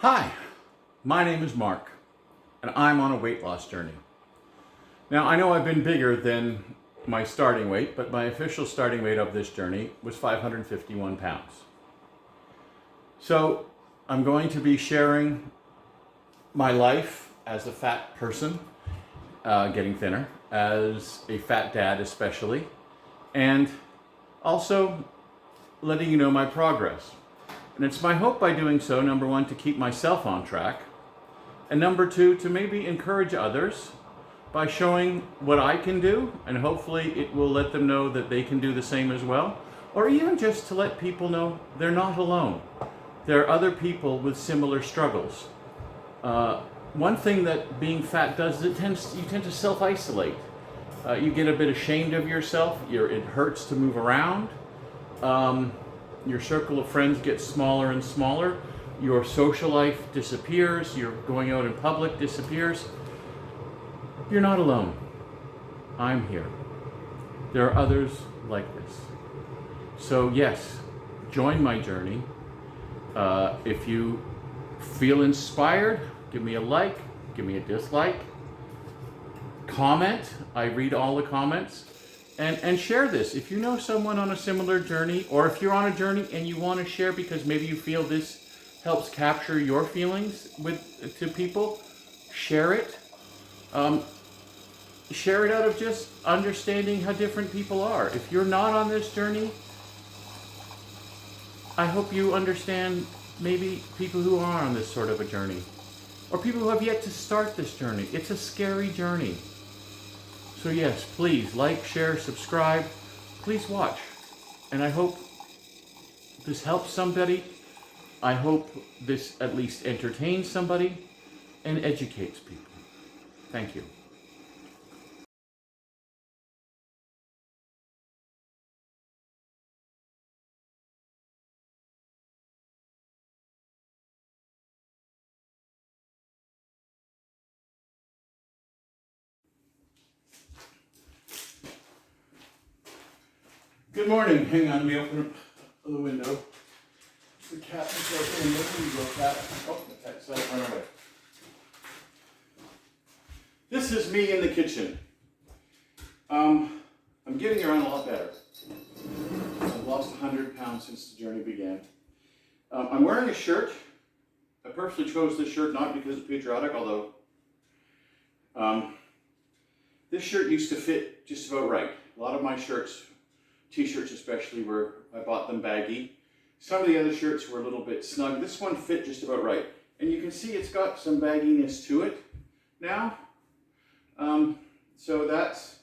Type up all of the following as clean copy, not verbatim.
Hi, my name is Mark, and I'm on a weight loss journey. Now, I know I've been bigger than my starting weight, but my official starting weight of this journey was 551 pounds. So, I'm going to be sharing my life as a fat person, getting thinner, as a fat dad especially, and also letting you know my progress. And it's my hope by doing so, number one, to keep myself on track, and number two, to maybe encourage others by showing what I can do, and hopefully it will let them know that they can do the same as well, or even just to let people know they're not alone. There are other people with similar struggles. One thing that being fat does is you tend to self-isolate. You get a bit ashamed of yourself. It hurts to move around. Your circle of friends gets smaller and smaller. Your social life disappears. Your going out in public disappears. You're not alone. I'm here. There are others like this. So yes, join my journey. If you feel inspired, give me a like, give me a dislike, comment. I read all the comments. And share this. If you know someone on a similar journey, or if you're on a journey and you want to share because maybe you feel this helps capture your feelings to people, share it. Share it out of just understanding how different people are. If you're not on this journey, I hope you understand maybe people who are on this sort of a journey, or people who have yet to start this journey. It's a scary journey. So yes, please like, share, subscribe. Please watch. And I hope this helps somebody. I hope this at least entertains somebody and educates people. Thank you. Good morning. Hang on, let me open up the window. The cat is open. There you go, cat. Oh, the cat decided to run away. This is me in the kitchen. I'm getting around a lot better. I've lost 100 pounds since the journey began. I'm wearing a shirt. I purposely chose this shirt not because it's patriotic, although this shirt used to fit just about right. A lot of my shirts, t-shirts especially, I bought them baggy. Some of the other shirts were a little bit snug. This one fit just about right. And you can see it's got some bagginess to it now. So that's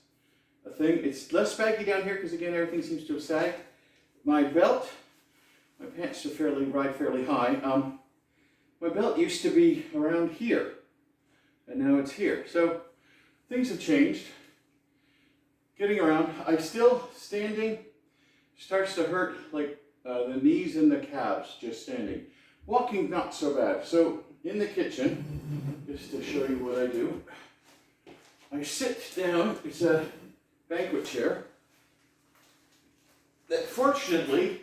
a thing. It's less baggy down here because again, everything seems to have sagged. My belt, my pants ride fairly high. My belt used to be around here and now it's here. So things have changed. Getting around, standing starts to hurt, like the knees and the calves just standing. Walking, not so bad. So in the kitchen, just to show you what I do, I sit down. It's a banquet chair that fortunately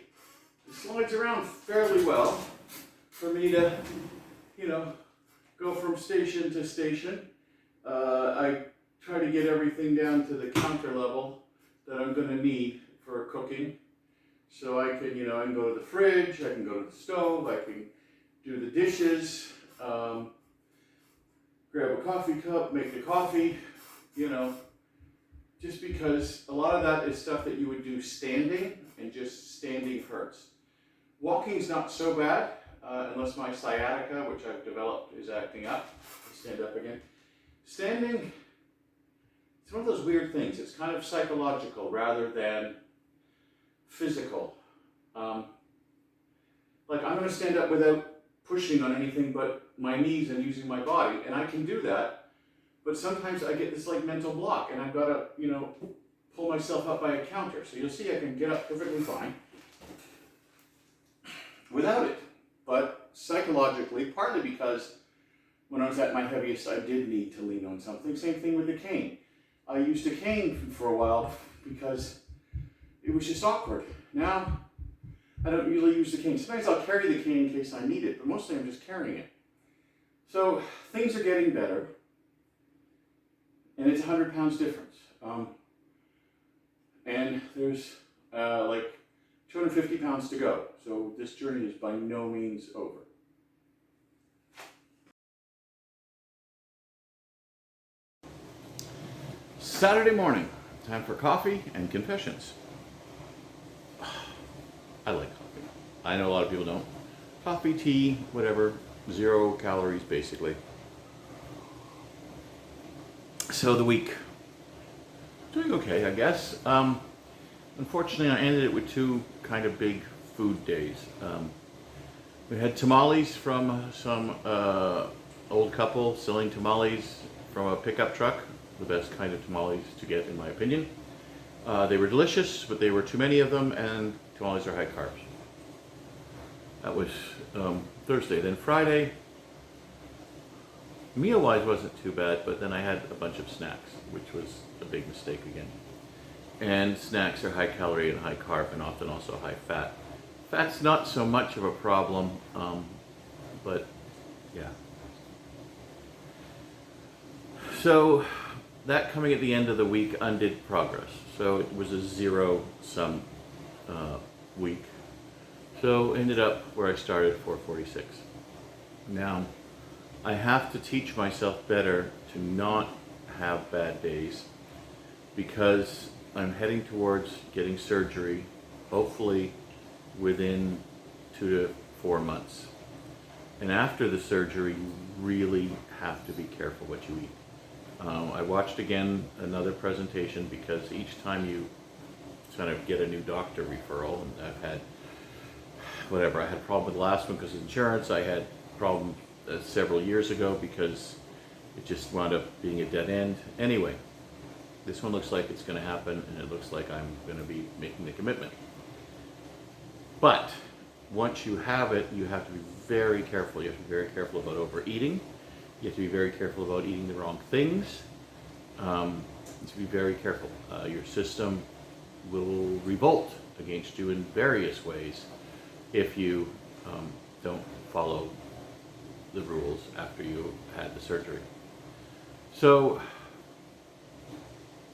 slides around fairly well for me to, go from station to station. I try to get everything down to the counter level that I'm going to need for cooking. So I can, I can go to the fridge, I can go to the stove, I can do the dishes, grab a coffee cup, make the coffee, just because a lot of that is stuff that you would do standing, and just standing hurts. Walking's not so bad, unless my sciatica, which I've developed, is acting up. Stand up again. Standing, it's one of those weird things. It's kind of psychological rather than physical. Like I'm going to stand up without pushing on anything but my knees and using my body, and I can do that. But sometimes I get this like mental block, and I've got to, pull myself up by a counter. So you'll see I can get up perfectly fine without it. But psychologically, partly because when I was at my heaviest, I did need to lean on something. Same thing with the cane. I used a cane for a while because it was just awkward. Now, I don't usually use the cane. Sometimes I'll carry the cane in case I need it, but mostly I'm just carrying it. So things are getting better, and it's 100 pounds difference. And there's like 250 pounds to go. So this journey is by no means over. Saturday morning, time for coffee and confessions. I like coffee. I know a lot of people don't. Coffee, tea, whatever, 0 calories basically. So the week, doing okay, I guess. Unfortunately, I ended it with 2 kind of big food days. We had tamales from some old couple selling tamales from a pickup truck, the best kind of tamales to get in my opinion. They were delicious, but there were too many of them, and tamales are high carbs. That was Thursday. Then Friday, meal-wise wasn't too bad, but then I had a bunch of snacks, which was a big mistake again. And snacks are high calorie and high carb, and often also high fat. Fat's not so much of a problem, but yeah. So that coming at the end of the week undid progress. So it was a zero-sum week. So ended up where I started, 446. Now, I have to teach myself better to not have bad days, because I'm heading towards getting surgery, hopefully within 2 to 4 months. And after the surgery, you really have to be careful what you eat. I watched again another presentation, because each time you kind of get a new doctor referral, and I've had whatever, I had a problem with the last one because of insurance. I had a problem several years ago because it just wound up being a dead end. Anyway, this one looks like it's going to happen, and it looks like I'm going to be making the commitment. But once you have it, you have to be very careful. You have to be very careful about overeating. You have to be very careful about eating the wrong things. You have to be very careful. Your system will revolt against you in various ways if you don't follow the rules after you had the surgery. So,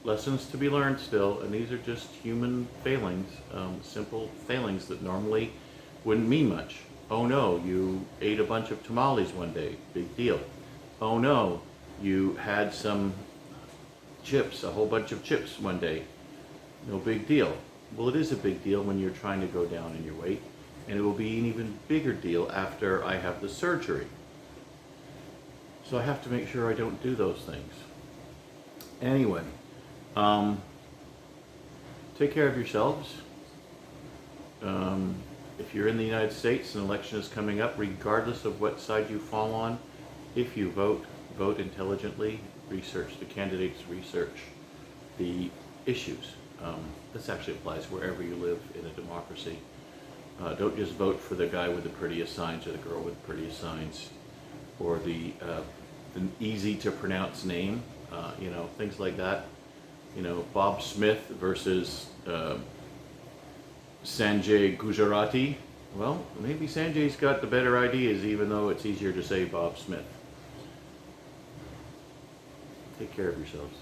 lessons to be learned still, and these are just human failings, simple failings that normally wouldn't mean much. Oh no, you ate a bunch of tamales one day, big deal. Oh no, you had some chips, a whole bunch of chips one day, no big deal. Well, it is a big deal when you're trying to go down in your weight, and it will be an even bigger deal after I have the surgery. So I have to make sure I don't do those things. Anyway, take care of yourselves. If you're in the United States, an election is coming up, regardless of what side you fall on. If you vote, vote intelligently, research the candidates, research the issues. This actually applies wherever you live in a democracy. Don't just vote for the guy with the prettiest signs or the girl with the prettiest signs, or the easy to pronounce name, things like that. Bob Smith versus Sanjay Gujarati. Well, maybe Sanjay's got the better ideas, even though it's easier to say Bob Smith. Take care of yourselves.